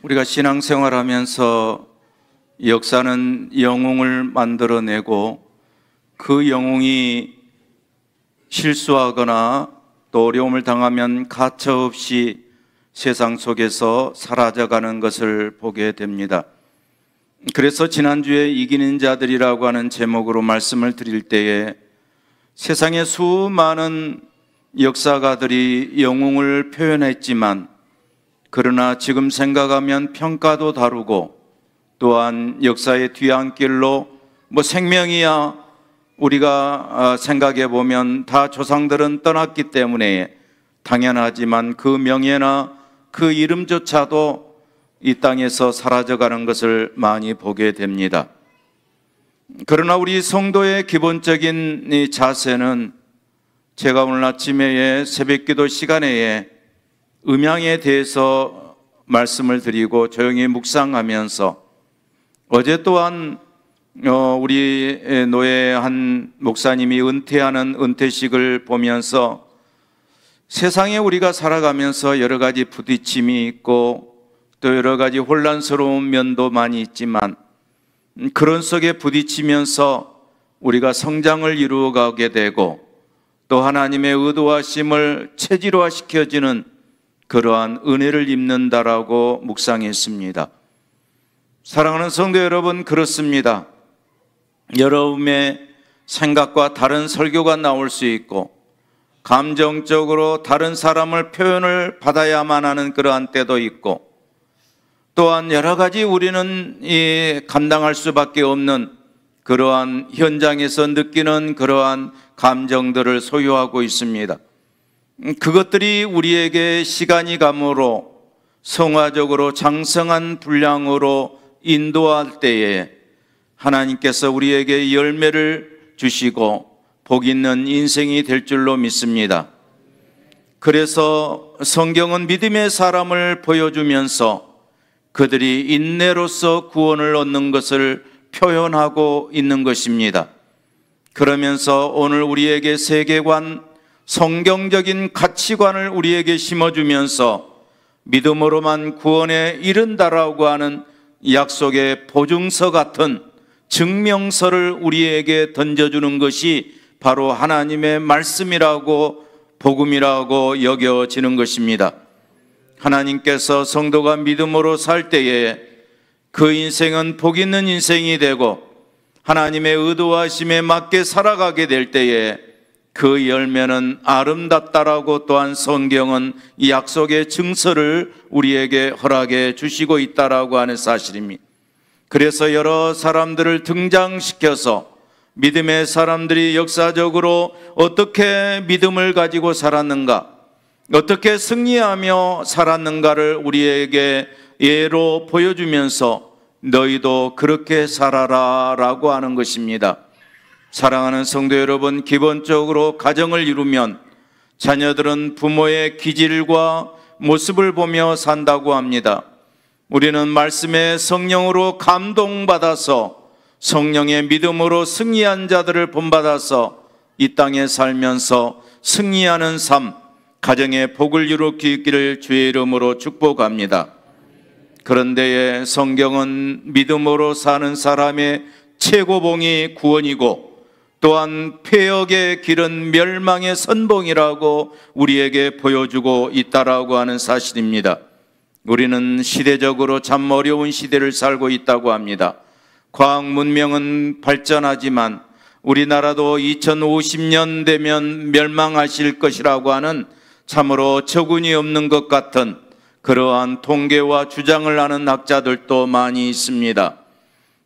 우리가 신앙생활하면서 역사는 영웅을 만들어내고 그 영웅이 실수하거나 또 어려움을 당하면 가차없이 세상 속에서 사라져가는 것을 보게 됩니다. 그래서 지난주에 이기는 자들이라고 하는 제목으로 말씀을 드릴 때에 세상의 수많은 역사가들이 영웅을 표현했지만 그러나 지금 생각하면 평가도 다르고 또한 역사의 뒤안길로 생명이야 우리가 생각해 보면 다 조상들은 떠났기 때문에 당연하지만 그 명예나 그 이름조차도 이 땅에서 사라져가는 것을 많이 보게 됩니다. 그러나 우리 성도의 기본적인 이 자세는 제가 오늘 아침에 새벽기도 시간에 음양에 대해서 말씀을 드리고 조용히 묵상하면서 어제 또한 우리 노예 한 목사님이 은퇴하는 은퇴식을 보면서 세상에 우리가 살아가면서 여러 가지 부딪힘이 있고 또 여러 가지 혼란스러운 면도 많이 있지만 그런 속에 부딪히면서 우리가 성장을 이루어가게 되고 또 하나님의 의도하심을 체질화시켜지는 그러한 은혜를 입는다라고 묵상했습니다. 사랑하는 성도 여러분, 그렇습니다. 여러분의 생각과 다른 설교가 나올 수 있고 감정적으로 다른 사람을 표현을 받아야만 하는 그러한 때도 있고 또한 여러 가지 우리는 감당할 수밖에 없는 그러한 현장에서 느끼는 그러한 감정들을 소유하고 있습니다. 그것들이 우리에게 시간이 감으로 성화적으로 장성한 분량으로 인도할 때에 하나님께서 우리에게 열매를 주시고 복 있는 인생이 될 줄로 믿습니다. 그래서 성경은 믿음의 사람을 보여주면서 그들이 인내로서 구원을 얻는 것을 표현하고 있는 것입니다. 그러면서 오늘 우리에게 세계관, 성경적인 가치관을 우리에게 심어주면서 믿음으로만 구원에 이른다라고 하는 약속의 보증서 같은 증명서를 우리에게 던져주는 것이 바로 하나님의 말씀이라고 복음이라고 여겨지는 것입니다. 하나님께서 성도가 믿음으로 살 때에 그 인생은 복 있는 인생이 되고 하나님의 의도하심에 맞게 살아가게 될 때에 그 열매는 아름답다라고 또한 성경은 이 약속의 증서를 우리에게 허락해 주시고 있다라고 하는 사실입니다. 그래서 여러 사람들을 등장시켜서 믿음의 사람들이 역사적으로 어떻게 믿음을 가지고 살았는가, 어떻게 승리하며 살았는가를 우리에게 예로 보여주면서 너희도 그렇게 살아라 라고 하는 것입니다. 사랑하는 성도 여러분, 기본적으로 가정을 이루면 자녀들은 부모의 기질과 모습을 보며 산다고 합니다. 우리는 말씀의 성령으로 감동받아서 성령의 믿음으로 승리한 자들을 본받아서 이 땅에 살면서 승리하는 삶, 가정의 복을 이루기를 주의 이름으로 축복합니다. 그런데 성경은 믿음으로 사는 사람의 최고봉이 구원이고 또한 폐역의 길은 멸망의 선봉이라고 우리에게 보여주고 있다라고 하는 사실입니다. 우리는 시대적으로 참 어려운 시대를 살고 있다고 합니다. 과학 문명은 발전하지만 우리나라도 2050년 되면 멸망하실 것이라고 하는 참으로 적운이 없는 것 같은 그러한 통계와 주장을 하는 학자들도 많이 있습니다.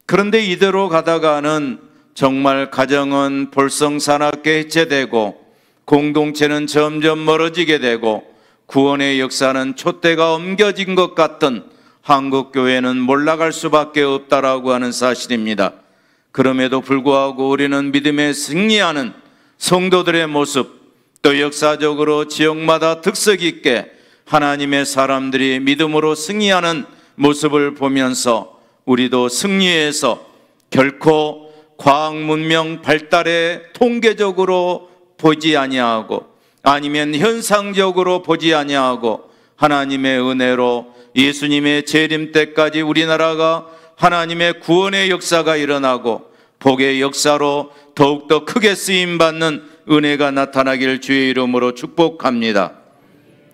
그런데 이대로 가다가는 정말 가정은 볼성사납게 해체되고 공동체는 점점 멀어지게 되고 구원의 역사는 촛대가 옮겨진 것 같은 한국교회는 몰락할 수밖에 없다라고 하는 사실입니다. 그럼에도 불구하고 우리는 믿음에 승리하는 성도들의 모습, 또 역사적으로 지역마다 특색 있게 하나님의 사람들이 믿음으로 승리하는 모습을 보면서 우리도 승리해서 결코 과학 문명 발달에 통계적으로 보지 아니하고 아니면 현상적으로 보지 아니하고 하나님의 은혜로 예수님의 재림 때까지 우리나라가 하나님의 구원의 역사가 일어나고 복의 역사로 더욱더 크게 쓰임받는 은혜가 나타나길 주의 이름으로 축복합니다.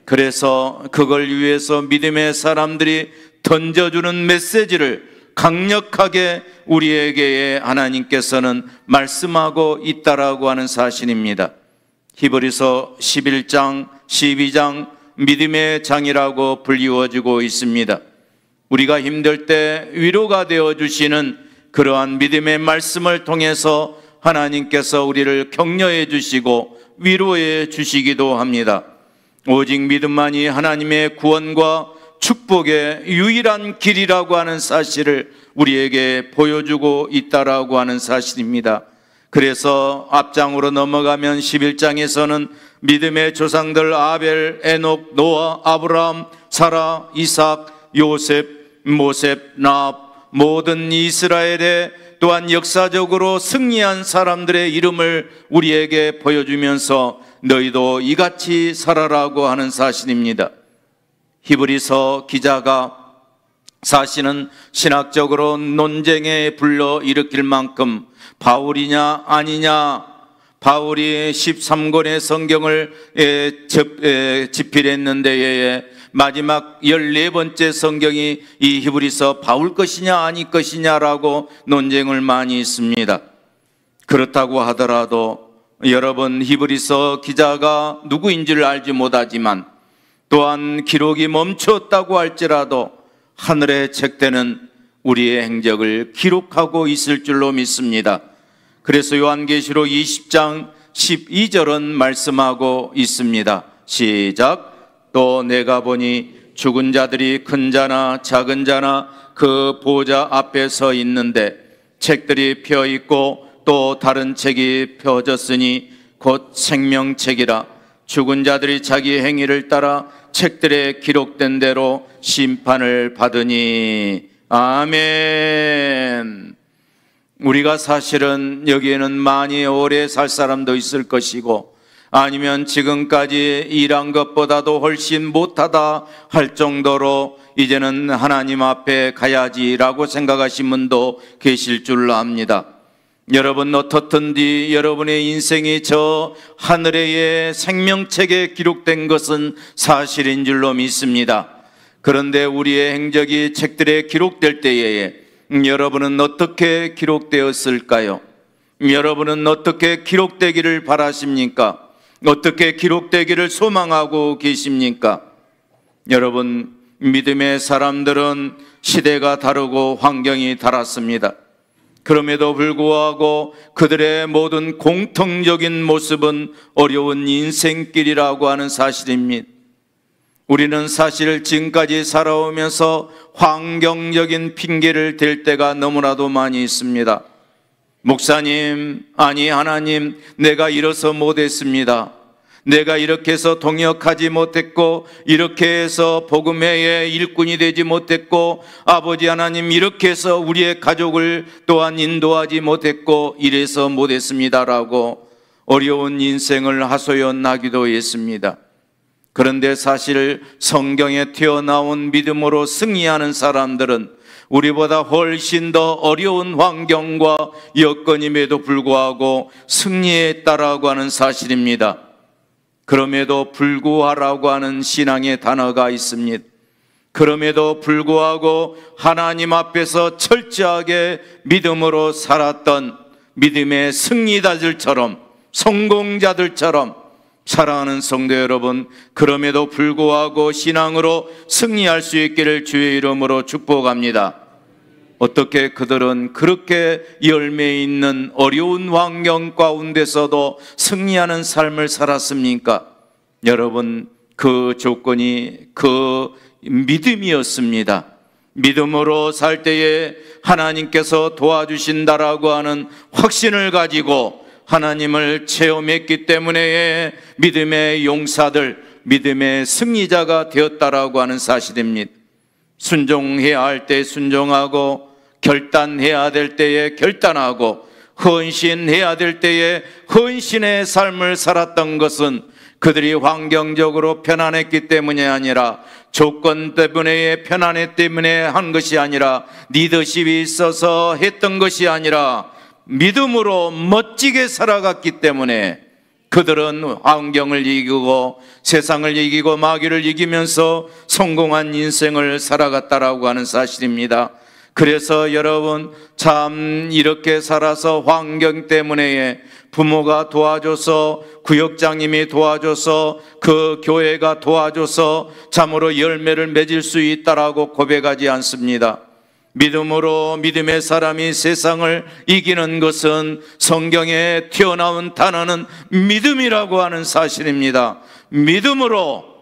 그래서 그걸 위해서 믿음의 사람들이 던져주는 메시지를 강력하게 우리에게 하나님께서는 말씀하고 있다라고 하는 사실입니다. 히브리서 11장, 12장 믿음의 장이라고 불리워지고 있습니다. 우리가 힘들 때 위로가 되어주시는 그러한 믿음의 말씀을 통해서 하나님께서 우리를 격려해 주시고 위로해 주시기도 합니다. 오직 믿음만이 하나님의 구원과 축복의 유일한 길이라고 하는 사실을 우리에게 보여주고 있다라고 하는 사실입니다. 그래서 앞장으로 넘어가면 11장에서는 믿음의 조상들 아벨, 에녹, 노아, 아브라함, 사라, 이삭, 요셉, 모셉, 나압 모든 이스라엘의 또한 역사적으로 승리한 사람들의 이름을 우리에게 보여주면서 너희도 이같이 살아라고 하는 사실입니다. 히브리서 기자가 사실은 신학적으로 논쟁에 불러일으킬 만큼 바울이냐 아니냐, 바울이 13권의 성경을 집필했는데 마지막 14번째 성경이 이 히브리서 바울 것이냐 아니 것이냐라고 논쟁을 많이 있습니다. 그렇다고 하더라도 여러분, 히브리서 기자가 누구인지를 알지 못하지만 또한 기록이 멈췄다고 할지라도 하늘의 책대는 우리의 행적을 기록하고 있을 줄로 믿습니다. 그래서 요한계시록 20장 12절은 말씀하고 있습니다. 시작. 또 내가 보니 죽은 자들이 큰 자나 작은 자나 그 보좌 앞에 서 있는데 책들이 펴 있고 또 다른 책이 펴졌으니 곧 생명책이라. 죽은 자들이 자기 행위를 따라 책들에 기록된 대로 심판을 받으니. 아멘. 우리가 사실은 여기에는 많이 오래 살 사람도 있을 것이고 아니면 지금까지 일한 것보다도 훨씬 못하다 할 정도로 이제는 하나님 앞에 가야지라고 생각하신 분도 계실 줄 압니다. 여러분 어떻든지 여러분의 인생이 저 하늘의 생명책에 기록된 것은 사실인 줄로 믿습니다. 그런데 우리의 행적이 책들에 기록될 때에 여러분은 어떻게 기록되었을까요? 여러분은 어떻게 기록되기를 바라십니까? 어떻게 기록되기를 소망하고 계십니까? 여러분, 믿음의 사람들은 시대가 다르고 환경이 달랐습니다. 그럼에도 불구하고 그들의 모든 공통적인 모습은 어려운 인생길이라고 하는 사실입니다. 우리는 사실 지금까지 살아오면서 환경적인 핑계를 댈 때가 너무나도 많이 있습니다. 목사님, 아니 하나님, 내가 이뤄서 못했습니다. 내가 이렇게 해서 동역하지 못했고 이렇게 해서 복음회의 일꾼이 되지 못했고 아버지 하나님 이렇게 해서 우리의 가족을 또한 인도하지 못했고 이래서 못했습니다라고 어려운 인생을 하소연하기도 했습니다. 그런데 사실 성경에 튀어나온 믿음으로 승리하는 사람들은 우리보다 훨씬 더 어려운 환경과 여건임에도 불구하고 승리했다라고 하는 사실입니다. 그럼에도 불구하라고 하는 신앙의 단어가 있습니다. 그럼에도 불구하고 하나님 앞에서 철저하게 믿음으로 살았던 믿음의 승리자들처럼, 성공자들처럼 사랑하는 성도 여러분, 그럼에도 불구하고 신앙으로 승리할 수 있기를 주의 이름으로 축복합니다. 어떻게 그들은 그렇게 열매 있는 어려운 환경 가운데서도 승리하는 삶을 살았습니까? 여러분, 그 조건이 그 믿음이었습니다. 믿음으로 살 때에 하나님께서 도와주신다라고 하는 확신을 가지고 하나님을 체험했기 때문에 믿음의 용사들, 믿음의 승리자가 되었다라고 하는 사실입니다. 순종해야 할 때 순종하고 결단해야 될 때에 결단하고 헌신해야 될 때에 헌신의 삶을 살았던 것은 그들이 환경적으로 편안했기 때문이 아니라, 조건 때문에 편안했기 때문에 한 것이 아니라, 리더십이 있어서 했던 것이 아니라 믿음으로 멋지게 살아갔기 때문에 그들은 환경을 이기고 세상을 이기고 마귀를 이기면서 성공한 인생을 살아갔다라고 하는 사실입니다. 그래서 여러분, 참 이렇게 살아서 환경 때문에 부모가 도와줘서, 구역장님이 도와줘서, 그 교회가 도와줘서 참으로 열매를 맺을 수 있다라고 고백하지 않습니다. 믿음으로 믿음의 사람이 세상을 이기는 것은 성경에 튀어나온 단어는 믿음이라고 하는 사실입니다. 믿음으로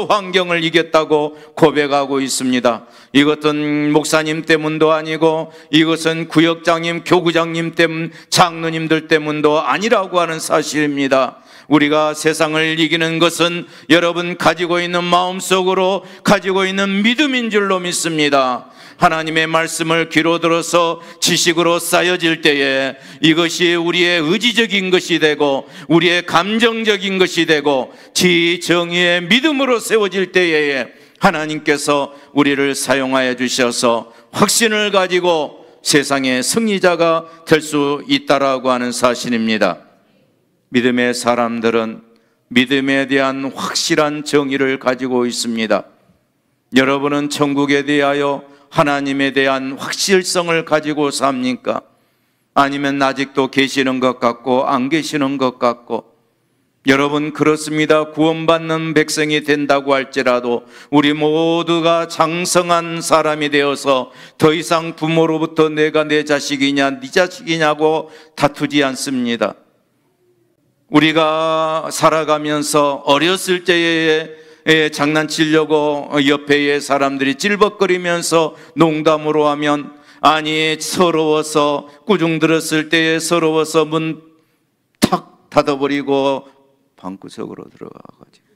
환경을 이겼다고 고백하고 있습니다. 이것은 목사님 때문도 아니고, 이것은 구역장님, 교구장님 때문, 장로님들 때문도 아니라고 하는 사실입니다. 우리가 세상을 이기는 것은 여러분 가지고 있는 마음속으로 가지고 있는 믿음인 줄로 믿습니다. 하나님의 말씀을 귀로 들어서 지식으로 쌓여질 때에 이것이 우리의 의지적인 것이 되고, 우리의 감정적인 것이 되고, 지정의의 믿음으로 세워질 때에 하나님께서 우리를 사용하여 주셔서 확신을 가지고 세상의 승리자가 될 수 있다라고 하는 사실입니다. 믿음의 사람들은 믿음에 대한 확실한 정의를 가지고 있습니다. 여러분은 천국에 대하여 하나님에 대한 확실성을 가지고 삽니까? 아니면 아직도 계시는 것 같고 안 계시는 것 같고? 여러분, 그렇습니다. 구원받는 백성이 된다고 할지라도 우리 모두가 장성한 사람이 되어서 더 이상 부모로부터 내가 내 자식이냐 네 자식이냐고 다투지 않습니다. 우리가 살아가면서 어렸을 때에 장난치려고 옆에 사람들이 찔벅거리면서 농담으로 하면, 아니 서러워서 꾸중 들었을 때에 서러워서 문 탁 닫아버리고 방구석으로 들어가가지고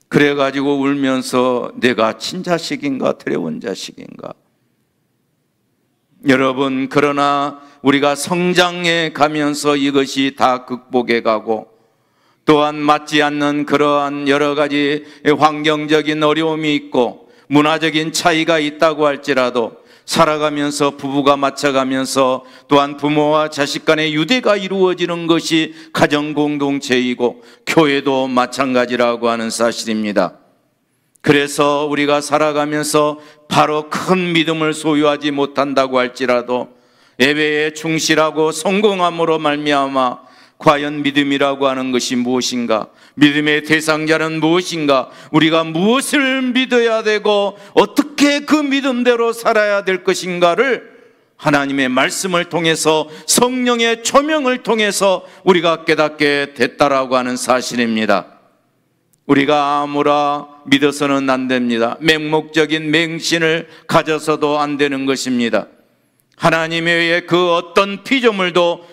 그래가지고 울면서 내가 친자식인가 들여온 자식인가. 여러분, 그러나 우리가 성장해 가면서 이것이 다 극복해 가고, 또한 맞지 않는 그러한 여러 가지 환경적인 어려움이 있고 문화적인 차이가 있다고 할지라도 살아가면서 부부가 맞춰가면서, 또한 부모와 자식 간의 유대가 이루어지는 것이 가정 공동체이고 교회도 마찬가지라고 하는 사실입니다. 그래서 우리가 살아가면서 바로 큰 믿음을 소유하지 못한다고 할지라도 예배에 충실하고 성공함으로 말미암아 과연 믿음이라고 하는 것이 무엇인가? 믿음의 대상자는 무엇인가? 우리가 무엇을 믿어야 되고 어떻게 그 믿음대로 살아야 될 것인가를 하나님의 말씀을 통해서, 성령의 조명을 통해서 우리가 깨닫게 됐다라고 하는 사실입니다. 우리가 아무라 믿어서는 안 됩니다. 맹목적인 맹신을 가져서도 안 되는 것입니다. 하나님 외에 그 어떤 피조물도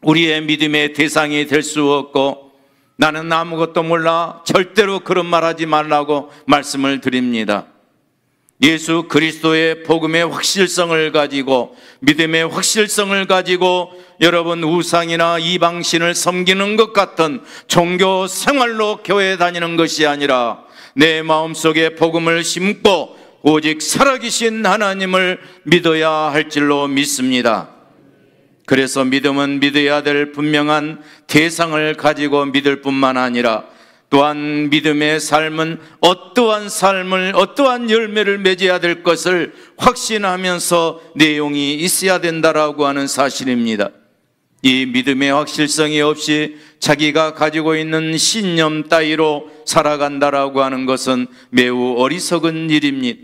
우리의 믿음의 대상이 될 수 없고, 나는 아무것도 몰라, 절대로 그런 말하지 말라고 말씀을 드립니다. 예수 그리스도의 복음의 확실성을 가지고, 믿음의 확실성을 가지고 여러분 우상이나 이방신을 섬기는 것 같은 종교 생활로 교회에 다니는 것이 아니라 내 마음속에 복음을 심고 오직 살아계신 하나님을 믿어야 할 줄로 믿습니다. 그래서 믿음은 믿어야 될 분명한 대상을 가지고 믿을 뿐만 아니라, 또한 믿음의 삶은 어떠한 열매를 맺어야 될 것을 확신하면서 내용이 있어야 된다라고 하는 사실입니다. 이 믿음의 확실성이 없이 자기가 가지고 있는 신념 따위로 살아간다라고 하는 것은 매우 어리석은 일입니다.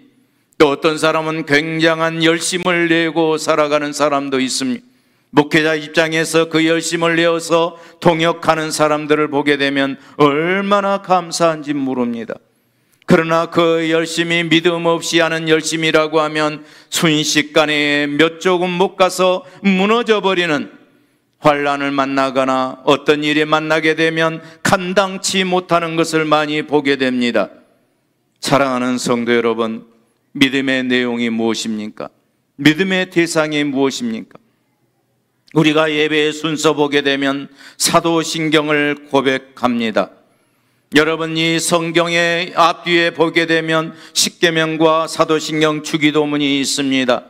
또 어떤 사람은 굉장한 열심을 내고 살아가는 사람도 있습니다. 목회자 입장에서 그 열심을 내어서 동역하는 사람들을 보게 되면 얼마나 감사한지 모릅니다. 그러나 그 열심이 믿음 없이 하는 열심이라고 하면 순식간에 몇 조금 못 가서 무너져 버리는, 환난을 만나거나 어떤 일에 만나게 되면 감당치 못하는 것을 많이 보게 됩니다. 사랑하는 성도 여러분, 믿음의 내용이 무엇입니까? 믿음의 대상이 무엇입니까? 우리가 예배의 순서 보게 되면 사도신경을 고백합니다. 여러분이 성경의 앞뒤에 보게 되면 십계명과 사도신경 주기도문이 있습니다.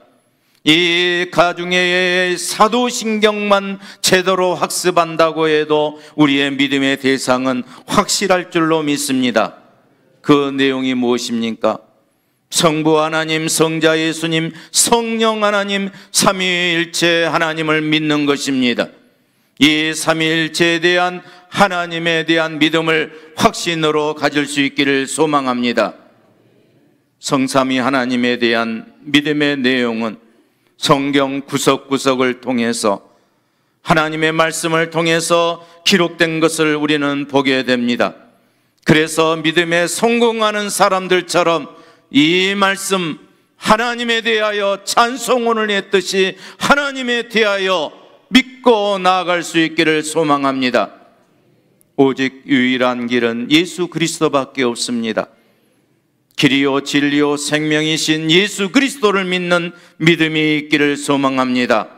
이 가중에 사도신경만 제대로 학습한다고 해도 우리의 믿음의 대상은 확실할 줄로 믿습니다. 그 내용이 무엇입니까? 성부 하나님, 성자 예수님, 성령 하나님, 삼위일체 하나님을 믿는 것입니다. 이 삼위일체에 대한 하나님에 대한 믿음을 확신으로 가질 수 있기를 소망합니다. 성삼위 하나님에 대한 믿음의 내용은 성경 구석구석을 통해서 하나님의 말씀을 통해서 기록된 것을 우리는 보게 됩니다. 그래서 믿음에 성공하는 사람들처럼 이 말씀 하나님에 대하여 찬송을 했듯이 하나님에 대하여 믿고 나아갈 수 있기를 소망합니다. 오직 유일한 길은 예수 그리스도밖에 없습니다. 길이요 진리요 생명이신 예수 그리스도를 믿는 믿음이 있기를 소망합니다.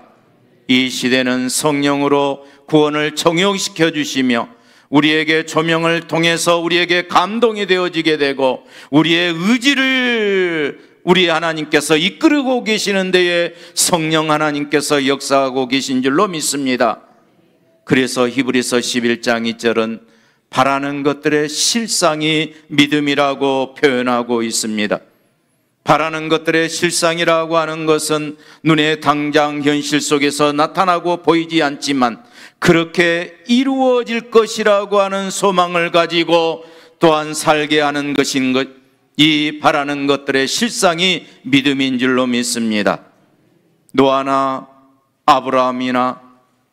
이 시대는 성령으로 구원을 정욕시켜 주시며 우리에게 조명을 통해서 우리에게 감동이 되어지게 되고 우리의 의지를 우리 하나님께서 이끌고 계시는 데에 성령 하나님께서 역사하고 계신 줄로 믿습니다. 그래서 히브리서 11장 2절은 바라는 것들의 실상이 믿음이라고 표현하고 있습니다. 바라는 것들의 실상이라고 하는 것은 눈에 당장 현실 속에서 나타나고 보이지 않지만 그렇게 이루어질 것이라고 하는 소망을 가지고 또한 살게 하는 것인 것, 이 바라는 것들의 실상이 믿음인 줄로 믿습니다. 노아나 아브라함이나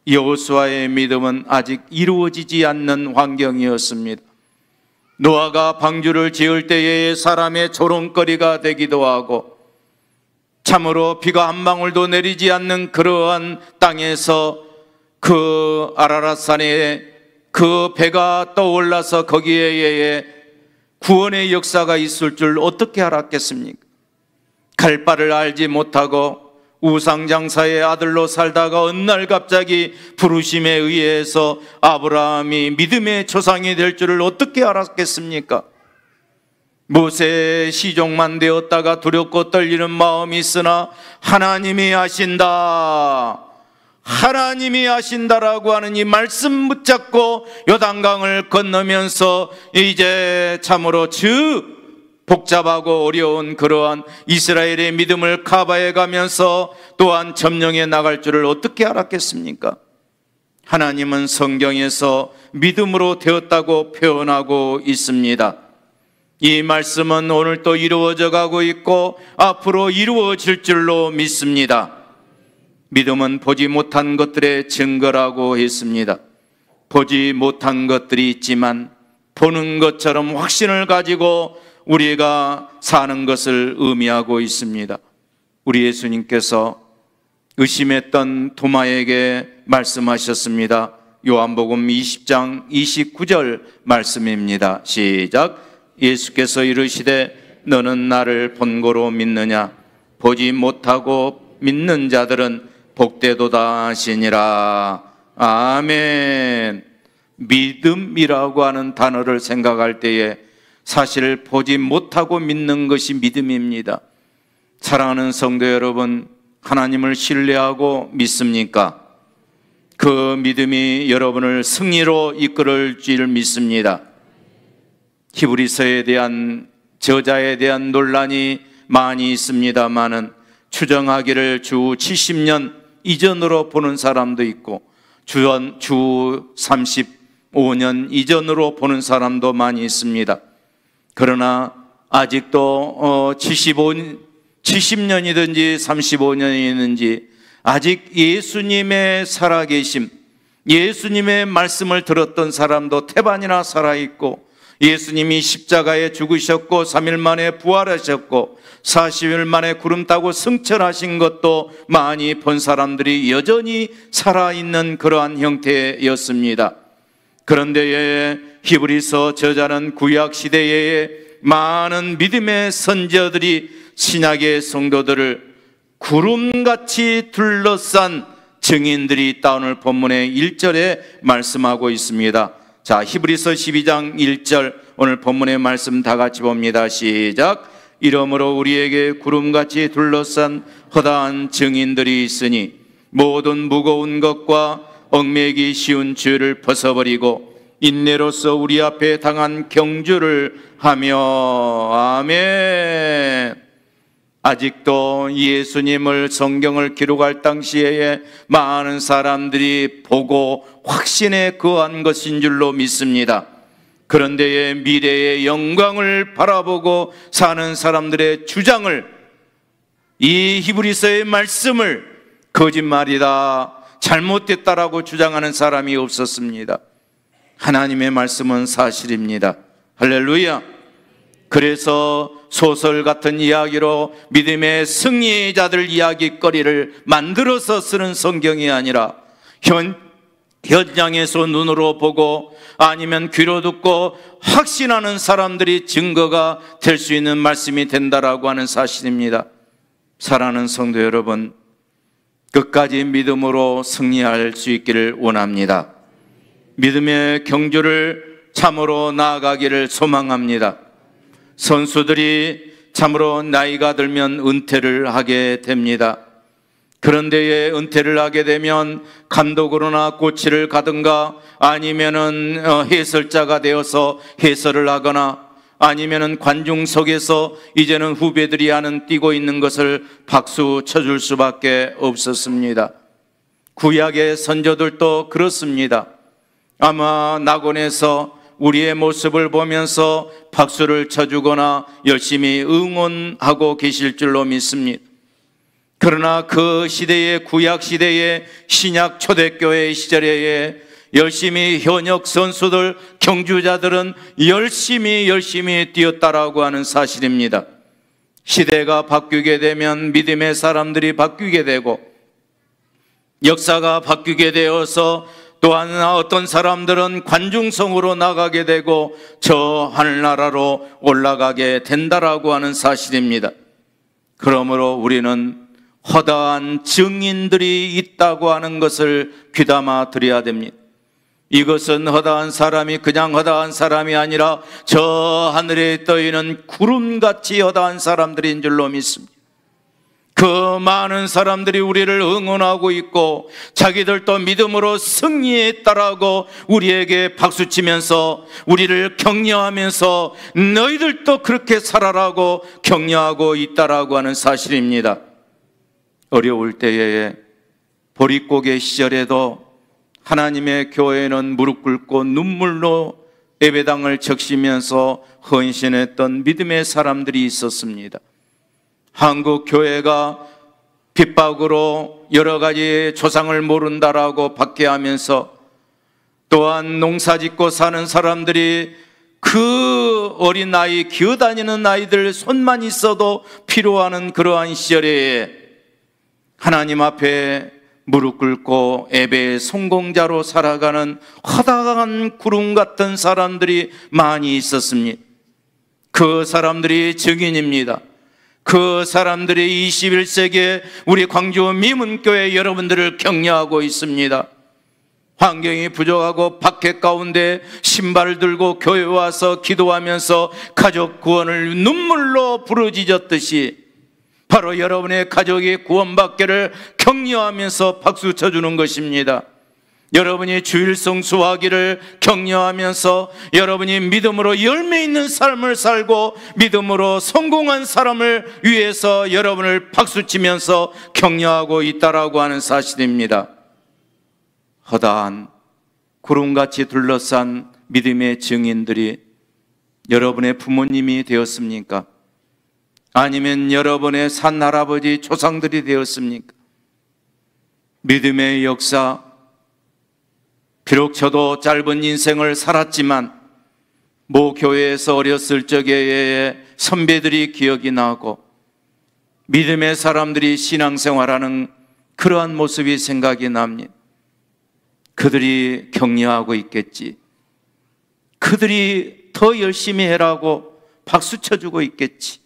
여호수아의 믿음은 아직 이루어지지 않는 환경이었습니다. 노아가 방주를 지을 때에 사람의 조롱거리가 되기도 하고 참으로 비가 한 방울도 내리지 않는 그러한 땅에서 그 아라랏산에 그 배가 떠올라서 거기에 구원의 역사가 있을 줄 어떻게 알았겠습니까? 갈 바를 알지 못하고 우상장사의 아들로 살다가 어느 날 갑자기 부르심에 의해서 아브라함이 믿음의 조상이 될 줄을 어떻게 알았겠습니까? 모세의 시종만 되었다가 두렵고 떨리는 마음이 있으나 하나님이 하신다, 하나님이 하신다라고 하는 이 말씀 붙잡고 요단강을 건너면서 이제 참으로 복잡하고 어려운 그러한 이스라엘의 믿음을 커버해 가면서 또한 점령해 나갈 줄을 어떻게 알았겠습니까? 하나님은 성경에서 믿음으로 되었다고 표현하고 있습니다. 이 말씀은 오늘도 이루어져 가고 있고 앞으로 이루어질 줄로 믿습니다. 믿음은 보지 못한 것들의 증거라고 했습니다. 보지 못한 것들이 있지만 보는 것처럼 확신을 가지고 우리가 사는 것을 의미하고 있습니다. 우리 예수님께서 의심했던 도마에게 말씀하셨습니다. 요한복음 20장 29절 말씀입니다. 시작. 예수께서 이르시되 너는 나를 본고로 믿느냐? 보지 못하고 믿는 자들은 복되도다 하시니라. 아멘. 믿음이라고 하는 단어를 생각할 때에 사실 보지 못하고 믿는 것이 믿음입니다. 사랑하는 성도 여러분, 하나님을 신뢰하고 믿습니까? 그 믿음이 여러분을 승리로 이끌을 줄 믿습니다. 히브리서에 대한 저자에 대한 논란이 많이 있습니다만은 추정하기를 주 70년 이전으로 보는 사람도 있고 주 35년 이전으로 보는 사람도 많이 있습니다. 그러나 아직도 70년이든지 35년이든지 아직 예수님의 살아계심, 예수님의 말씀을 들었던 사람도 태반이나 살아있고 예수님이 십자가에 죽으셨고 3일 만에 부활하셨고 40일 만에 구름 타고 승천하신 것도 많이 본 사람들이 여전히 살아있는 그러한 형태였습니다. 그런데 히브리서 저자는 구약 시대에 많은 믿음의 선지자들이 신약의 성도들을 구름같이 둘러싼 증인들이 있다. 오늘 본문의 1절에 말씀하고 있습니다. 자, 히브리서 12장 1절 오늘 본문의 말씀 다 같이 봅니다. 시작. 이러므로 우리에게 구름같이 둘러싼 허다한 증인들이 있으니 모든 무거운 것과 얽매이기 쉬운 죄를 벗어버리고 인내로서 우리 앞에 당한 경주를 하며. 아멘. 아직도 예수님을 성경을 기록할 당시에 많은 사람들이 보고 확신에 거한 것인 줄로 믿습니다. 그런데 미래의 영광을 바라보고 사는 사람들의 주장을, 이 히브리서의 말씀을 거짓말이다, 잘못됐다라고 주장하는 사람이 없었습니다. 하나님의 말씀은 사실입니다. 할렐루야. 그래서 소설 같은 이야기로 믿음의 승리자들 이야기거리를 만들어서 쓰는 성경이 아니라 현장에서 눈으로 보고 아니면 귀로 듣고 확신하는 사람들이 증거가 될 수 있는 말씀이 된다라고 하는 사실입니다. 사랑하는 성도 여러분, 끝까지 믿음으로 승리할 수 있기를 원합니다. 믿음의 경주를 참으로 나아가기를 소망합니다. 선수들이 참으로 나이가 들면 은퇴를 하게 됩니다. 그런데 은퇴를 하게 되면 감독으로나 코치를 가든가 아니면은 해설자가 되어서 해설을 하거나 아니면은 관중석에서 이제는 후배들이 하는 뛰고 있는 것을 박수 쳐줄 수밖에 없었습니다. 구약의 선조들도 그렇습니다. 아마 낙원에서 우리의 모습을 보면서 박수를 쳐주거나 열심히 응원하고 계실 줄로 믿습니다. 그러나 그 시대의 구약 시대의 신약 초대교회 시절에 열심히 현역 선수들, 경주자들은 열심히 뛰었다라고 하는 사실입니다. 시대가 바뀌게 되면 믿음의 사람들이 바뀌게 되고 역사가 바뀌게 되어서 또한 어떤 사람들은 관중성으로 나가게 되고 저 하늘나라로 올라가게 된다라고 하는 사실입니다. 그러므로 우리는 허다한 증인들이 있다고 하는 것을 귀담아 드려야 됩니다. 이것은 허다한 사람이 그냥 허다한 사람이 아니라 저 하늘에 떠있는 구름같이 허다한 사람들인 줄로 믿습니다. 그 많은 사람들이 우리를 응원하고 있고 자기들도 믿음으로 승리했다라고 우리에게 박수치면서 우리를 격려하면서 너희들도 그렇게 살아라고 격려하고 있다라고 하는 사실입니다. 어려울 때에 보릿고개 시절에도 하나님의 교회는 무릎 꿇고 눈물로 예배당을 적시면서 헌신했던 믿음의 사람들이 있었습니다. 한국 교회가 핍박으로 여러 가지 조상을 모른다라고 박해하면서 또한 농사짓고 사는 사람들이 그 어린 아이, 기어다니는 아이들 손만 있어도 필요하는 그러한 시절에 하나님 앞에 무릎 꿇고 예배의 성공자로 살아가는 허다한 구름 같은 사람들이 많이 있었습니다. 그 사람들이 증인입니다. 그 사람들이 21세기에 우리 광주 미문교회 여러분들을 격려하고 있습니다. 환경이 부족하고 박해 가운데 신발을 들고 교회 와서 기도하면서 가족 구원을 눈물로 부르짖었듯이 바로 여러분의 가족이 구원받기를 격려하면서 박수 쳐주는 것입니다. 여러분이 주일 성수하기를 격려하면서 여러분이 믿음으로 열매 있는 삶을 살고 믿음으로 성공한 사람을 위해서 여러분을 박수치면서 격려하고 있다라고 하는 사실입니다. 허다한 구름같이 둘러싼 믿음의 증인들이 여러분의 부모님이 되었습니까? 아니면 여러분의 산할아버지 조상들이 되었습니까? 믿음의 역사, 비록 저도 짧은 인생을 살았지만 모 교회에서 어렸을 적에 선배들이 기억이 나고 믿음의 사람들이 신앙생활하는 그러한 모습이 생각이 납니다. 그들이 격려하고 있겠지. 그들이 더 열심히 해라고 박수 쳐주고 있겠지.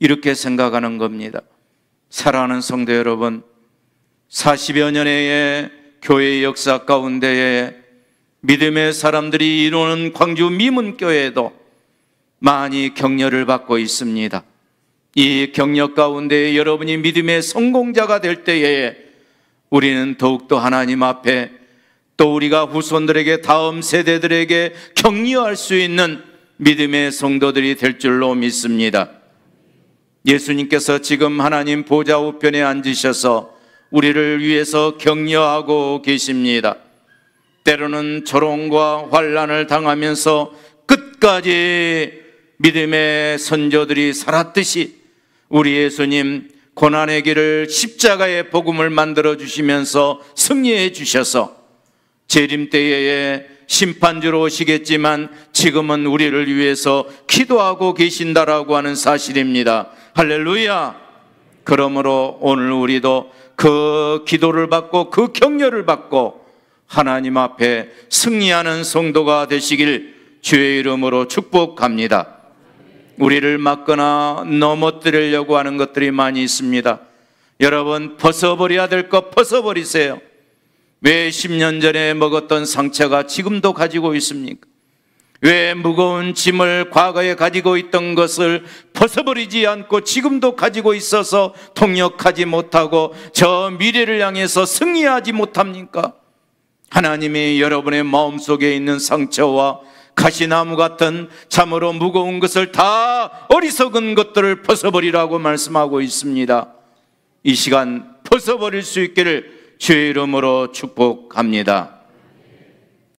이렇게 생각하는 겁니다. 사랑하는 성도 여러분, 40여 년의 교회 역사 가운데에 믿음의 사람들이 이루는 광주 미문교회도 많이 격려를 받고 있습니다. 이 격려 가운데 여러분이 믿음의 성공자가 될 때에 우리는 더욱더 하나님 앞에 또 우리가 후손들에게 다음 세대들에게 격려할 수 있는 믿음의 성도들이 될 줄로 믿습니다. 예수님께서 지금 하나님 보좌 우편에 앉으셔서 우리를 위해서 격려하고 계십니다. 때로는 조롱과 환난을 당하면서 끝까지 믿음의 선조들이 살았듯이 우리 예수님 고난의 길을 십자가의 복음을 만들어 주시면서 승리해 주셔서 재림 때에 심판주로 오시겠지만 지금은 우리를 위해서 기도하고 계신다라고 하는 사실입니다. 할렐루야! 그러므로 오늘 우리도 그 기도를 받고 그 격려를 받고 하나님 앞에 승리하는 성도가 되시길 주의 이름으로 축복합니다. 우리를 막거나 넘어뜨리려고 하는 것들이 많이 있습니다. 여러분, 벗어버려야 될 것 벗어버리세요. 왜 10년 전에 먹었던 상처가 지금도 가지고 있습니까? 왜 무거운 짐을 과거에 가지고 있던 것을 벗어버리지 않고 지금도 가지고 있어서 통역하지 못하고 저 미래를 향해서 승리하지 못합니까? 하나님이 여러분의 마음속에 있는 상처와 가시나무 같은 참으로 무거운 것을 다 어리석은 것들을 벗어버리라고 말씀하고 있습니다. 이 시간 벗어버릴 수 있기를 주의 이름으로 축복합니다.